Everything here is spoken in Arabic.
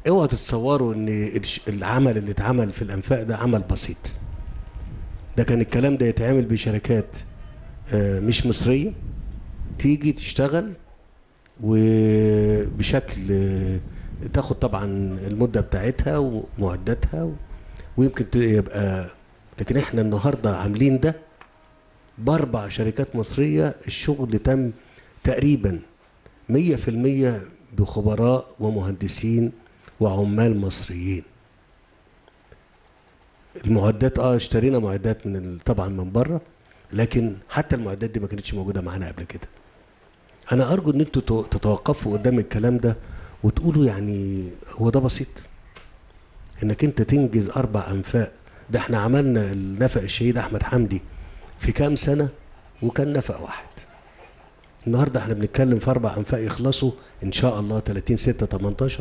اوعوا تتصوروا ان العمل اللي اتعمل في الانفاق ده عمل بسيط. ده كان الكلام ده يتعمل بشركات مش مصرية، تيجي تشتغل وبشكل تاخد طبعا المدة بتاعتها ومعداتها ويمكن يبقى. لكن احنا النهاردة عاملين ده باربع شركات مصرية. الشغل تم تقريبا 100% بخبراء ومهندسين وعمال مصريين. المعدات اشترينا معدات طبعا من بره، لكن حتى المعدات دي ما كانتش موجوده معانا قبل كده. انا ارجو ان انتوا تتوقفوا قدام الكلام ده وتقولوا يعني هو ده بسيط انك انت تنجز 4 انفاق؟ ده احنا عملنا النفق الشهيد احمد حمدي في كام سنه وكان نفق واحد. النهارده احنا بنتكلم في 4 انفاق يخلصوا ان شاء الله 30/6/18.